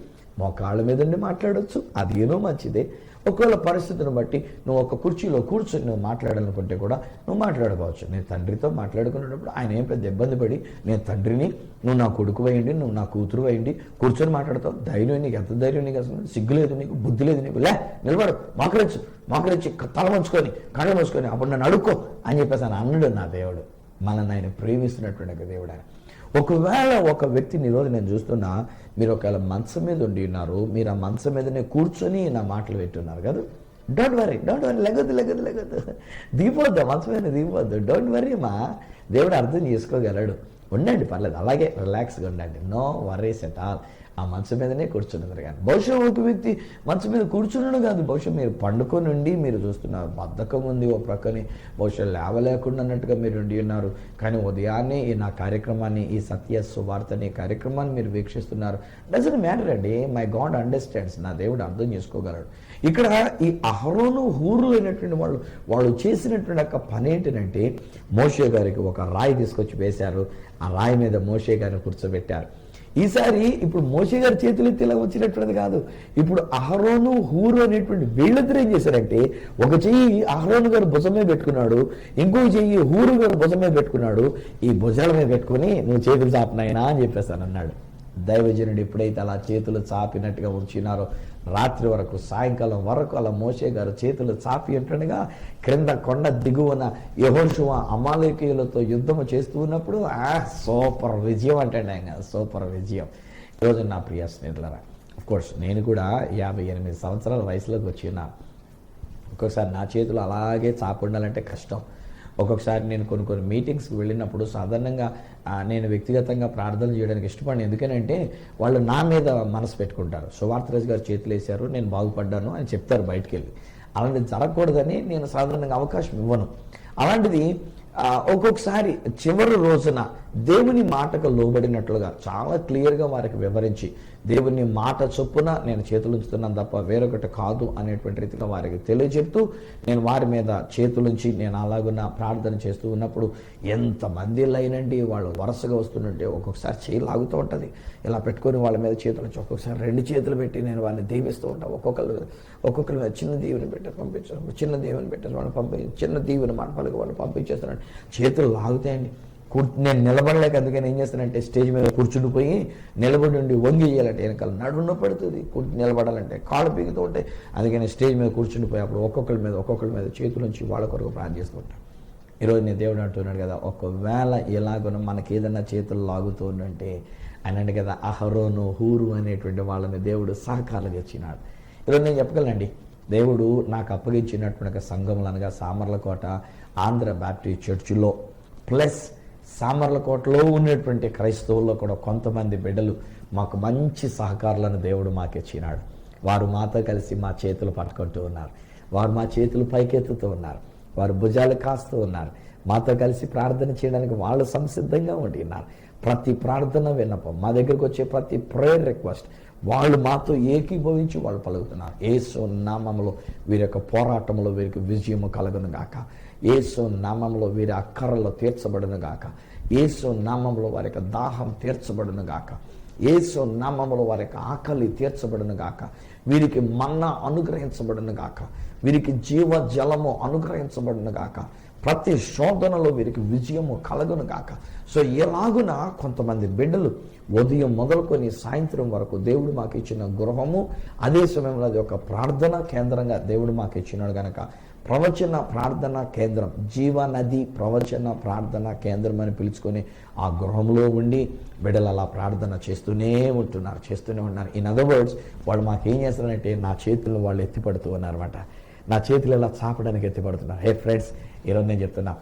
మోకాళ్ళ మీద ఉండి మాట్లాడచ్చు, అదేనో మంచిదే. ఒకవేళ పరిస్థితిని బట్టి నువ్వు ఒక కుర్చీలో కూర్చొని నువ్వు మాట్లాడాలనుకుంటే కూడా నువ్వు మాట్లాడుకోవచ్చు. నేను తండ్రితో మాట్లాడుకునేటప్పుడు ఆయన ఏం పెద్ద ఇబ్బంది పడి నేను తండ్రిని, నువ్వు నా కొడుకు అయ్యండి, నువ్వు నా కూతురు అయ్యండి, కూర్చొని మాట్లాడతావు. ధైర్యం నీకు, ఎంత ధైర్యం నీకు, అసలు సిగ్గు లేదు నీకు, బుద్ధి లేదు నీకు, నిలబడు, మోకరించి తల వంచుకొని కళ్ళు మూసుకొని అప్పుడు నన్ను అడుక్కో అని చెప్పేసి ఆయన అన్నాడు నా దేవుడు. మనల్ని ఆయన ప్రేమిస్తున్నటువంటి ఒక దేవుడు ఆయన. ఒకవేళ ఒక వ్యక్తిని ఈరోజు నేను చూస్తున్నా, మీరు ఒకవేళ మంచం మీద ఉండి ఉన్నారు, మీరు ఆ మంచం మీదనే కూర్చొని నా మాటలు పెట్టున్నారు కదా, డోంట్ వరీ లెగద్దు దిగిపోద్దు, మంచం మీద దిగిపోద్దు, డోంట్ వరీ మా దేవుడు అర్థం చేసుకోగలడు. ఉండండి, పర్లేదు, అలాగే రిలాక్స్గా ఉండండి, నో వరీస్ ఎట్ ఆల్. ఆ మంచం మీదనే కూర్చున్నారు. కానీ బహుశా ఒక వ్యక్తి మంచం మీద కూర్చున్నాడు కాదు, బహుశా మీరు పండుకొని ఉండి మీరు చూస్తున్నారు, బద్ధకం ఉంది ఓ ప్రక్కని, బహుశా లేవలేకుండా అన్నట్టుగా మీరు ఉండి ఉన్నారు. కానీ ఉదయాన్నే ఈ నా కార్యక్రమాన్ని, ఈ సత్య సువార్తని కార్యక్రమాన్ని మీరు వీక్షిస్తున్నారు. డజంట్ మ్యాటర్ అండి, మై గాడ్ అండర్స్టాండ్స్, నా దేవుడు అర్థం చేసుకోగలడు. ఇక్కడ ఈ అహరోను హూరు అయినటువంటి వాళ్ళు చేసినటువంటి ఒక పని ఏంటంటే, మోషే గారికి ఒక రాయి తీసుకొచ్చి వేశారు. ఆ రాయి మీద మోషే గారిని కూర్చోబెట్టారు. ఈసారి ఇప్పుడు మోషే గారి చేతులు ఎత్తి ఇలా వచ్చినటువంటిది కాదు, ఇప్పుడు అహరోను హూరు అనేటువంటి వీళ్ళిద్దరు ఏం చేశారంటే, ఒక చెయ్యి అహరోను గారు భుజమే పెట్టుకున్నాడు, ఇంకో చెయ్యి హూరు గారు భుజమే పెట్టుకున్నాడు. ఈ భుజాల మీద పెట్టుకుని నువ్వు చేతులు చాపినాయినా అని చెప్పేసాను అన్నాడు. దైవజనుడు ఎప్పుడైతే అలా చేతులు చాపినట్టుగా ఉంచినారో, రాత్రి వరకు సాయంకాలం వరకు అలా మోషే గారు చేతులు చాపి ఉంటుండగా క్రింద కొండ దిగువన యెహోషువ అమాలేకీయులతో యుద్ధము చేస్తూ ఉన్నప్పుడు సూపర్ విజయం అంటే ఆయన సూపర్ విజయం. ఈరోజు నా ప్రియ స్నేహితులారా, అఫ్కోర్స్ నేను కూడా 58 సంవత్సరాల వయసులోకి వచ్చిన, ఒక్కొక్కసారి నా చేతులు అలాగే చాపి ఉండాలంటే కష్టం. ఒక్కొక్కసారి నేను కొన్ని మీటింగ్స్కి వెళ్ళినప్పుడు సాధారణంగా నేను వ్యక్తిగతంగా ప్రార్థన చేయడానికి ఇష్టపడిన, ఎందుకనంటే వాళ్ళు నా మీద మనసు పెట్టుకుంటారు. సువార్తరాజు గారు చేతులు వేశారు, నేను బాగుపడ్డాను అని చెప్తారు బయటికి వెళ్ళి. అలాంటిది జరగకూడదని నేను సాధారణంగా అవకాశం ఇవ్వను. అలాంటిది ఒక్కొక్కసారి చివరి రోజున దేవుని మాటకు లోబడినట్లుగా చాలా క్లియర్గా వారికి వివరించి, దేవుని మాట చొప్పున నేను చేతులుంచుతున్నాను తప్ప వేరొకటి కాదు అనేటువంటి రీతిగా వారికి తెలియజెప్తూ నేను వారి మీద చేతులుంచి నేను అలాగున్న ప్రార్థన చేస్తూ ఉన్నప్పుడు ఎంతమంది లైనండి వాళ్ళు వరుసగా వస్తుంటే ఒక్కొక్కసారి చేయి లాగుతూ ఉంటుంది. ఇలా పెట్టుకొని వాళ్ళ మీద చేతులుంచి ఒక్కొక్కసారి 2 చేతులు పెట్టి నేను వాళ్ళని దీవిస్తూ ఉంటాను. ఒక్కొక్కరి మీద చిన్న దీవెని పెట్టారు, పంపించారు, చిన్న దీవెని పెట్టారు, వాళ్ళు చిన్న దీవెని మాట పలికి వాళ్ళు పంపించేస్తున్నాడు. చేతులు లాగుతాయండి. నేను నిలబడలేక అందుకని ఏం చేస్తానంటే స్టేజ్ మీద కూర్చుండిపోయి నిలబడి ఉండి వంగి చేయాలంటే వెనకాల నడున్న పడుతుంది నిలబడాలంటే కాళ్ళు పీకుతూ ఉంటాయి. అందుకని స్టేజ్ మీద కూర్చుండిపోయి అప్పుడు ఒక్కొక్కరి మీద చేతుల నుంచి వాళ్ళ కొరకు ప్రార్థిస్తూ ఉంటాను. ఈరోజు నేను దేవుడు అంటున్నాడు కదా, ఒకవేళ ఎలాగో మనకి ఏదైనా చేతులు లాగుతూ ఉందంటే ఆయన అంటే కదా అహరోను హూరు అనేటువంటి వాళ్ళని దేవుడు సహకారులుగా ఇచ్చినాడు. ఈరోజు నేను చెప్పగలనండి, దేవుడు నాకు అప్పగించినటువంటి సంఘములు అనగా సామర్లకోట ఆంధ్ర బాప్టిస్ట్ చర్చిలో ప్లస్ సామర్లకోటలో ఉన్నటువంటి క్రైస్తవుల్లో కూడా కొంతమంది బిడ్డలు మాకు మంచి సహకారులను దేవుడు మాకు ఇచ్చినాడు. వారు మాతో కలిసి మా చేతులు పట్టుకుంటూ ఉన్నారు, వారు మా చేతులు పైకెత్తుతూ ఉన్నారు, వారు భుజాలు కాస్తూ ఉన్నారు, మాతో కలిసి ప్రార్థన చేయడానికి వాళ్ళు సంసిద్ధంగా ఉండి ఉన్నారు. ప్రతి ప్రార్థన విన్నపం మా దగ్గరకు వచ్చే ప్రతి ప్రేయర్ రిక్వెస్ట్ వాళ్ళు మాతో ఏకీభవించి వాళ్ళు పలుకుతున్నారు. యేసు నామములో వీరి యొక్క పోరాటంలో వీరికి విజయము కలుగును గాక, యేసు నామంలో వీరి అక్కరలో తీర్చబడును గాక, యేసు నామంలో వారి యొక్క దాహం తీర్చబడును గాక, యేసు నామములో వారి యొక్క ఆకలి తీర్చబడును గాక, వీరికి మన్నా అనుగ్రహించబడును గాక, వీరికి జీవ జలము అనుగ్రహించబడును గాక, ప్రతి శోధనలో వీరికి విజయము కలుగును గాక. సో ఎలాగున కొంతమంది బిడ్డలు ఉదయం మొదలుకొని సాయంత్రం వరకు దేవుడు మాకు ఇచ్చిన గృహము, అదే సమయంలో అది ఒక ప్రార్థన కేంద్రంగా దేవుడు మాకు ఇచ్చినాడు కనుక ప్రవచన ప్రార్థన కేంద్రం, జీవనది ప్రవచన ప్రార్థన కేంద్రం అని పిలుచుకొని ఆ గృహంలో ఉండి బిడ్డలు అలా ప్రార్థన చేస్తూనే ఉన్నారు. ఇన్ అదర్ వర్డ్స్ వాళ్ళు మాకు ఏం చేస్తారంటే నా చేతులను వాళ్ళు ఎత్తిపడుతూ ఉన్నారన్నమాట. నా చేతులు ఇలా చాపడానికి ఎత్తిపడుతున్నారు. హే ఫ్రెండ్స్, ఈరోజు నేను చెప్తున్నా,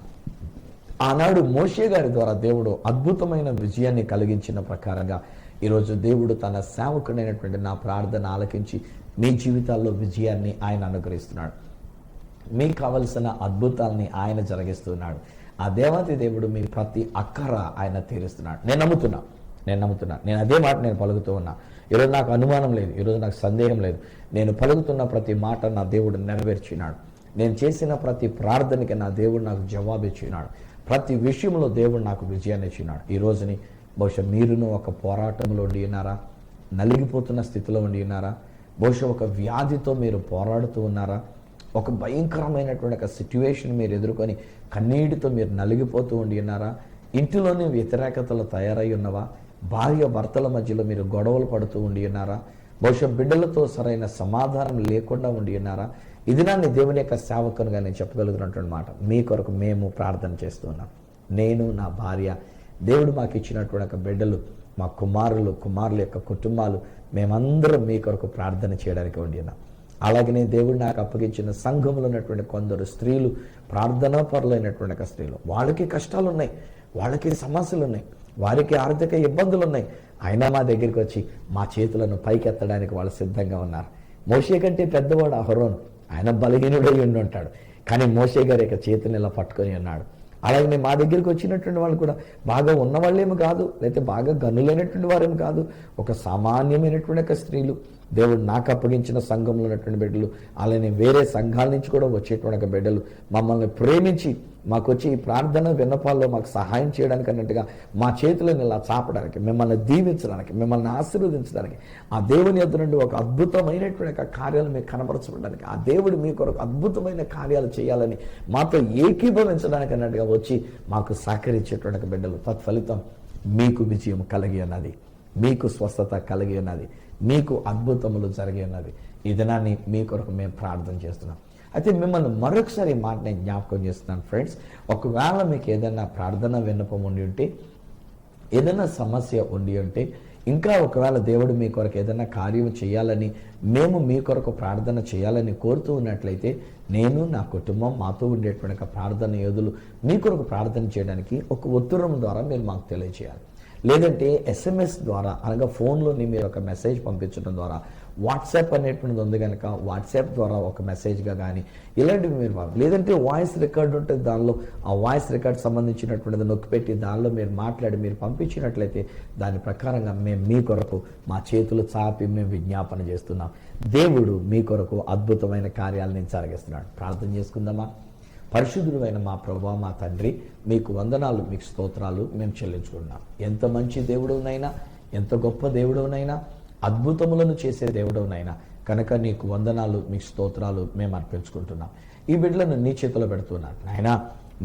ఆనాడు మోషే గారి ద్వారా దేవుడు అద్భుతమైన విజయాన్ని కలిగించిన ప్రకారంగా ఈరోజు దేవుడు తన సేవకుడైనటువంటి నా ప్రార్థన ఆలకించి మీ జీవితాల్లో విజయాన్ని ఆయన అనుగ్రహిస్తున్నాడు. మీకు కావలసిన అద్భుతాలని ఆయన జరిగిస్తున్నాడు. ఆ దేవాతి దేవుడు మీ ప్రతి అక్కర ఆయన తీరుస్తున్నాడు. నేను నమ్ముతున్నా. నేను అదే మాట నేను పలుకుతూ ఉన్నా. ఈరోజు నాకు అనుమానం లేదు, ఈరోజు నాకు సందేహం లేదు. నేను పలుకుతున్న ప్రతి మాట నా దేవుడు నెరవేర్చినాడు. నేను చేసిన ప్రతి ప్రార్థనకి నా దేవుడు నాకు జవాబు ఇచ్చినాడు. ప్రతి విషయంలో దేవుడు నాకు విజయాన్ని ఇచ్చినాడు. ఈ రోజుని బహుశా మీరును ఒక పోరాటంలో ఉండి ఉన్నారా, నలిగిపోతున్న స్థితిలో ఉండి ఉన్నారా, బహుశా ఒక వ్యాధితో మీరు పోరాడుతూ ఉన్నారా, ఒక భయంకరమైనటువంటి ఒక సిట్యువేషన్ మీరు ఎదుర్కొని కన్నీటితో మీరు నలిగిపోతూ ఉండి ఉన్నారా, ఇంటిలోనే వ్యతిరేకతలు తయారై ఉన్నవా, భార్య భర్తల మధ్యలో మీరు గొడవలు పడుతూ ఉండి ఉన్నారా, బహుశా బిడ్డలతో సరైన సమాధానం లేకుండా ఉండి ఉన్నారా, ఇది నాన్ని దేవుని యొక్క సేవకునిగా నేను చెప్పగలుగుతున్నటువంటి మాట. మీ కొరకు మేము ప్రార్థన చేస్తున్నాం. నేను, నా భార్య, దేవుడు మాకు ఇచ్చినటువంటి ఒక బిడ్డలు, మా కుమారుల యొక్క కుటుంబాలు, మేమందరం మీ కొరకు ప్రార్థన చేయడానికి ఉండి ఉన్నాం. అలాగనే దేవుడు నాకు అప్పగించిన సంఘంలో ఉన్నటువంటి కొందరు స్త్రీలు, ప్రార్థనా పరులైనటువంటి ఒక స్త్రీలు, వాళ్ళకి కష్టాలు ఉన్నాయి, వాళ్ళకి సమస్యలు ఉన్నాయి, వారికి ఆర్థిక ఇబ్బందులు ఉన్నాయి. అయినా మా దగ్గరికి వచ్చి మా చేతులను పైకెత్తడానికి వాళ్ళు సిద్ధంగా ఉన్నారు. మోషే కంటే పెద్దవాడు అహరోను, ఆయన బలహీనుడై ఉండి ఉంటాడు, కానీ మోషే గారి యొక్క చేతులను ఇలా పట్టుకొని ఉన్నాడు. అలాగే మా దగ్గరికి వచ్చినటువంటి వాళ్ళు కూడా బాగా ఉన్నవాళ్ళేమి కాదు, లేకపోతే బాగా గనులైనటువంటి వారేమి కాదు, ఒక సామాన్యమైనటువంటి ఒక స్త్రీలు, దేవుడు నాకు అప్పగించిన సంఘంలో ఉన్నటువంటి బిడ్డలు, అలానే వేరే సంఘాల నుంచి కూడా వచ్చేటువంటి ఒక బిడ్డలు మమ్మల్ని ప్రేమించి మాకు వచ్చి ఈ ప్రార్థన విన్నపాల్లో మాకు సహాయం చేయడానికి అన్నట్టుగా మా చేతులను ఇలా చాపడానికి, మిమ్మల్ని దీవించడానికి, మిమ్మల్ని ఆశీర్వదించడానికి, ఆ దేవుని యొద్ద నుండి ఒక అద్భుతమైనటువంటి కార్యాలు మీకు కనపరచడానికి, ఆ దేవుడు మీ కొరకు అద్భుతమైన కార్యాలు చేయాలని మాతో ఏకీభవించడానికి అన్నట్టుగా వచ్చి మాకు సహకరించేటువంటి బిడ్డలు. తత్ఫలితం మీకు విజయం కలిగి ఉన్నది, మీకు స్వస్థత కలిగి ఉన్నది, మీకు అద్భుతములు జరిగి ఉన్నది. ఈ దినాన్ని మీ కొరకు మేము ప్రార్థన చేస్తున్నాం. అయితే మిమ్మల్ని మరొకసారి ఈ మాట నేను జ్ఞాపకం చేస్తున్నాను ఫ్రెండ్స్. ఒకవేళ మీకు ఏదైనా ప్రార్థన విన్నపం ఉండి ఉంటే, ఏదైనా సమస్య ఉండి ఉంటే, ఇంకా ఒకవేళ దేవుడు మీ కొరకు ఏదైనా కార్యం చేయాలని, మేము మీ కొరకు ప్రార్థన చేయాలని కోరుతూ ఉన్నట్లయితే, నేను, నా కుటుంబం, మాతో ఉండేటువంటి ప్రార్థన యోధులు మీ కొరకు ప్రార్థన చేయడానికి ఒక ఉత్తరం ద్వారా మీరు మాకు తెలియజేయాలి. లేదంటే SMS ద్వారా, అనగా ఫోన్లోని మీరు ఒక మెసేజ్ పంపించడం ద్వారా, వాట్సాప్ అనేటువంటిది ఉంది కనుక వాట్సాప్ ద్వారా ఒక మెసేజ్గా కానీ ఇలాంటివి మీరు లేదంటే వాయిస్ రికార్డ్ ఉంటుంది, దానిలో ఆ వాయిస్ రికార్డ్ సంబంధించినటువంటిది నొక్కిపెట్టి దానిలో మీరు మాట్లాడి మీరు పంపించినట్లయితే దాని ప్రకారంగా మేము మీ కొరకు మా చేతులు చాపి మేము విజ్ఞాపన చేస్తున్నాం. దేవుడు మీ కొరకు అద్భుతమైన కార్యాలను జరిగిస్తున్నాడు. ప్రార్థన చేసుకుందామా? పరిశుద్ధుడైన మా ప్రభువా, మా తండ్రి, మీకు వందనాలు, మీకు స్తోత్రాలు మేము చెల్లించుకుంటున్నాం. ఎంత మంచి దేవుడునైనా, ఎంత గొప్ప దేవుడునైనా, అద్భుతములను చేసే దేవుడునైనా కనుక నీకు వందనాలు, మీకు స్తోత్రాలు మేము అర్పించుకుంటున్నాం. ఈ బిడ్డలను నీ చేతిలో పెడుతున్నాను నాయనా.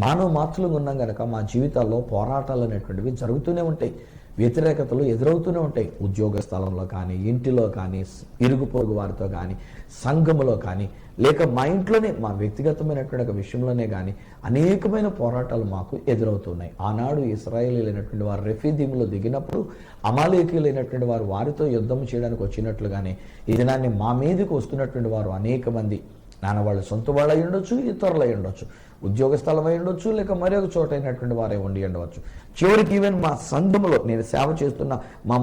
మానవ మాతృలుగా ఉన్నాం కనుక మా జీవితాల్లో పోరాటాలు అనేటువంటివి జరుగుతూనే ఉంటాయి, వ్యతిరేకతలు ఎదురవుతూనే ఉంటాయి. ఉద్యోగ స్థలంలో కానీ, ఇంటిలో కానీ, ఇరుగు పొరుగు వారితో కానీ, సంఘములో కానీ, లేక మా ఇంట్లోనే మా వ్యక్తిగతమైనటువంటి ఒక విషయంలోనే కానీ అనేకమైన పోరాటాలు మాకు ఎదురవుతున్నాయి. ఆనాడు ఇశ్రాయేలీలైనటువంటి వారు రెఫీదీములో దిగినప్పుడు అమాలేకీయులైనటువంటి వారు వారితో యుద్ధం చేయడానికి వచ్చినట్లుగానే ఈ దినాన్ని మా మీదకి వస్తున్నటువంటి వారు అనేక మంది వాళ్ళు సొంత వాళ్ళు అయి ఉండొచ్చు, ఇతరులు అయి ఉండొచ్చు, ఉద్యోగ స్థలం అయి ఉండొచ్చు, లేక మరొక చోట అయినటువంటి వారే ఉండి ఉండవచ్చు. చివరికి ఈవెన్ మా సంఘములో నేను సేవ చేస్తున్న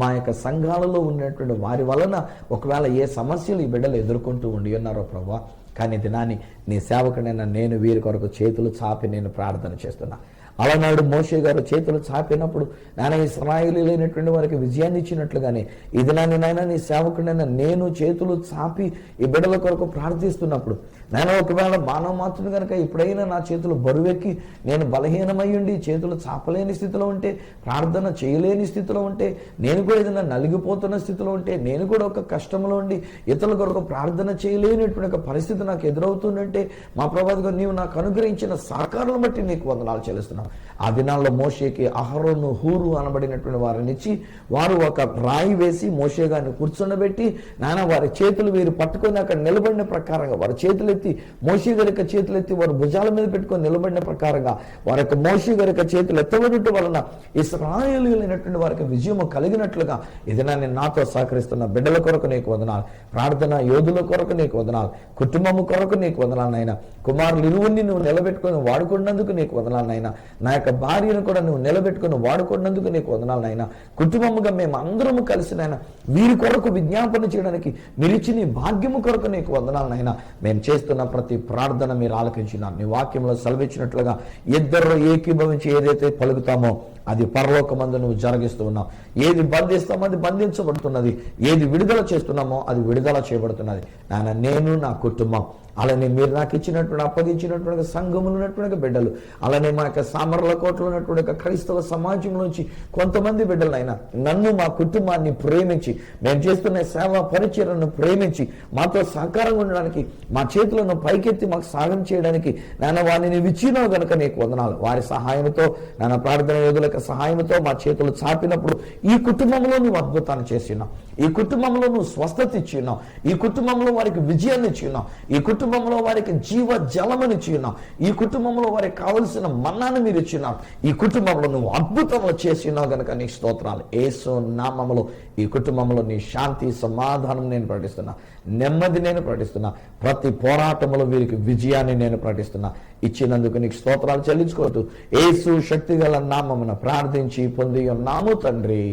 మా యొక్క సంఘాలలో ఉన్నటువంటి వారి వలన ఒకవేళ ఏ సమస్యలు ఈ బిడ్డలు ఎదుర్కొంటూ ఉండి ఉన్నారో ప్రభువా, కానీ దినాన్ని నీ సేవకుడైన నేను వీరి కొరకు చేతులు చాపి నేను ప్రార్థన చేస్తున్నా. అలనాడు మోషే గారు చేతులు చాపినప్పుడు నాయన ఇశ్రాయేలీయులైనటువంటి వారికి విజయాన్ని ఇచ్చినట్లుగానే ఈ దినాన్ని నాయన నీ సేవకుడైన నేను చేతులు చాపి ఈ బిడ్డల కొరకు ప్రార్థిస్తున్నప్పుడు నాయన ఒకవేళ మానవ మాతృడు కనుక ఎప్పుడైనా నా చేతులు బరువెక్కి నేను బలహీనమై ఉండి చేతులు చాపలేని స్థితిలో ఉంటే, ప్రార్థన చేయలేని స్థితిలో ఉంటే, నేను కూడా ఏదైనా నలిగిపోతున్న స్థితిలో ఉంటే, నేను కూడా ఒక కష్టంలో ఉండి ఇతరుల కొరకు ప్రార్థన చేయలేనటువంటి ఒక పరిస్థితి నాకు ఎదురవుతుందంటే మా ప్రభువా నీవు నాకు అనుగ్రహించిన సహకారాలను బట్టి నీకు వందనాలు చెల్లిస్తున్నాను. ఆ దినాల్లో మోషేకి అహరోను, హూరు అనబడినటువంటి వారిని ఇచ్చి వారు ఒక రాయి వేసి మోషే గారిని కూర్చుండబెట్టి నాయన వారి చేతులు వీరు పట్టుకొని అక్కడ నిలబడిన ప్రకారంగా వారి చేతులు ఎత్తి మోషే గారి యొక్క చేతులు ఎత్తి వారు భుజాల మీద పెట్టుకొని నిలబడిన ప్రకారంగా వారి యొక్క మోషే గారి యొక్క చేతులు ఎత్తబడటం వలన ఇశ్రాయేలీయులైనటువంటి వారికి విజయము కలిగినట్లుగా ఏదైనా నాతో సహకరిస్తున్న బిడ్డల కొరకు నీకు వందనాలు, ప్రార్థన యోధుల కొరకు నీకు వందనాలు, కుటుంబము కొరకు నీకు వందనాలు నాయన, కుమారులు ఇరువురిని నువ్వు నిలబెట్టుకొని వాడుకున్నందుకు నీకు వందనాలు నాయన, నా యొక్క భార్యను కూడా నువ్వు నిలబెట్టుకుని వాడుకున్నందుకు నీకు వందనాలు నాయన. కుటుంబముగా మేము అందరము కలిసి నాయన వీరి కొరకు విజ్ఞాపన చేయడానికి మీరు ఇచ్చిన భాగ్యము కొరకు నీకు వందనాలు నాయన. మేము చేస్తున్న ప్రతి ప్రార్థన మీరు ఆలకించినారు. నీ వాక్యంలో సెలవిచ్చినట్లుగా ఇద్దరు ఏకీభవించి ఏదైతే పలుకుతామో అది పరలోకమందు నువ్వు జరిగిస్తూ ఉన్నావు. ఏది బంధిస్తామో అది బంధించబడుతున్నది, ఏది విడుదల చేస్తున్నామో అది విడుదల చేయబడుతున్నది నాయన. నేను నా కుటుంబం అలానే మీరు నాకు ఇచ్చినటువంటి అప్పగించినటువంటి సంఘములు ఉన్నటువంటి బిడ్డలు, అలానే మా యొక్క సామర్లకోటలో ఉన్నటువంటి క్రైస్తవ సమాజంలోంచి కొంతమంది బిడ్డలైనా నన్ను మా కుటుంబాన్ని ప్రేమించి మేము చేస్తున్న సేవా పరిచయలను ప్రేమించి మాతో సహకారంగా ఉండడానికి మా చేతులను పైకెత్తి మాకు సాగం చేయడానికి నాన్న వారిని ఇచ్చినావు కనుక నీకు వందనాలు. వారి సహాయంతో నాన్న ప్రార్థన యోధుల సహాయంతో మా చేతులు చాపినప్పుడు ఈ కుటుంబంలో నువ్వు అద్భుతాన్ని చేసినావు, ఈ కుటుంబంలో నువ్వు స్వస్థత ఇచ్చినావు, ఈ కుటుంబంలో వారికి విజయాన్ని ఇచ్చినావు, ఈ కుటుంబంలో వారికి జీవ జలమని ఇచ్చినావు, ఈ కుటుంబంలో వారికి కావలసిన మన్నాను మీరు ఇచ్చినావు, ఈ కుటుంబంలో నువ్వు అద్భుతంలో చేసినావు గనక నీ స్తోత్రాలు. యేసు నామములో ఈ కుటుంబంలో నీ శాంతి సమాధానం నేను ప్రకటిస్తున్నా, నెమ్మది నేను ప్రకటిస్తున్నా, ప్రతి పోరాటంలో వీరికి విజయాన్ని నేను ప్రకటిస్తున్నా. ఇచ్చినందుకు నీకు స్తోత్రాలు చెల్లించుకోవద్దు. యేసు శక్తిగల నామమున ప్రార్థించి పొంది ఉన్నాము తండ్రి,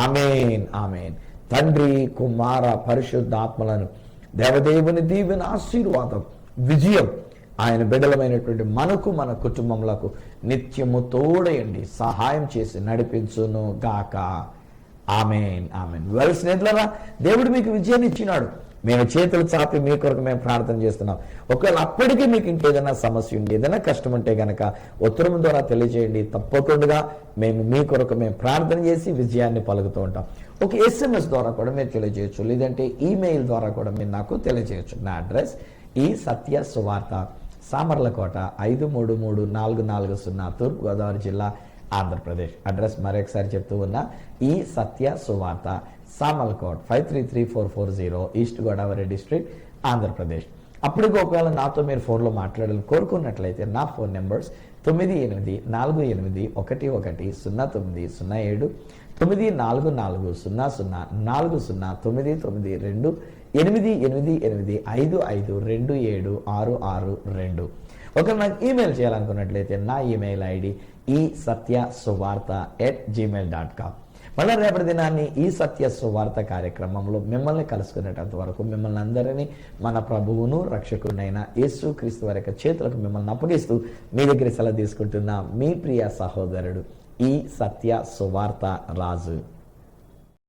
ఆమేన్ ఆమేన్. తండ్రి కుమార పరిశుద్ధ ఆత్మలను దేవదేవుని దీవెన ఆశీర్వాదం విజయం ఆయన బిడ్డలమైనటువంటి మనకు మన కుటుంబములకు నిత్యము తోడయండి సహాయం చేసి నడిపించును గాక. ఆమేన్ ఆమేన్. వెల్ స్నేహితులారా, దేవుడు మీకు విజయాన్ని ఇచ్చినాడు. మేము చేతులు చాపి మీ కొరకు మేము ప్రార్థన చేస్తున్నాం. ఒకవేళ అప్పటికీ మీకు ఇంకేదైనా సమస్య ఉండి ఏదైనా కష్టం ఉంటే కనుక ఉత్తరం ద్వారా తెలియజేయండి. తప్పకుండా మేము మీ కొరకు మేము ప్రార్థన చేసి విజయాన్ని పలుకుతూ ఉంటాం. ఒక SMS ద్వారా కూడా మీరు తెలియజేయచ్చు, లేదంటే ఈమెయిల్ ద్వారా కూడా మీరు నాకు తెలియజేయచ్చు. నా అడ్రస్ ఈ సత్య సువార్త, సామర్లకోట 533440, తూర్పుగోదావరి జిల్లా, ఆంధ్రప్రదేశ్. అడ్రస్ మరొకసారి చెప్తూ ఉన్నా, ఈ సత్య సువార్త, సామర్లకోట్ 533440, ఈస్ట్ గోదావరి డిస్ట్రిక్ట్, ఆంధ్రప్రదేశ్. అప్పటికి ఒకవేళ నాతో మీరు ఫోన్లో మాట్లాడాలని కోరుకున్నట్లయితే నా ఫోన్ నెంబర్స్ 9848110907, 9440040992, 888855276662. ఒకవేళ నాకు ఈమెయిల్ చేయాలనుకున్నట్లయితే నా ఈమెయిల్ ఐడి isathyasuvartha@gmail.com. మళ్ళీ రేపటి దినాన్ని ఈ సత్య సువార్త కార్యక్రమంలో మిమ్మల్ని కలుసుకునేటంత వరకు మిమ్మల్ని అందరినీ మన ప్రభువును రక్షకుడైన యేసు క్రీస్తు వారి యొక్క చేతులకు మిమ్మల్ని అప్పగిస్తూ మీ దగ్గర సెలవు తీసుకుంటున్న మీ ప్రియ సహోదరుడు ఈ సత్య సువార్త రాజు.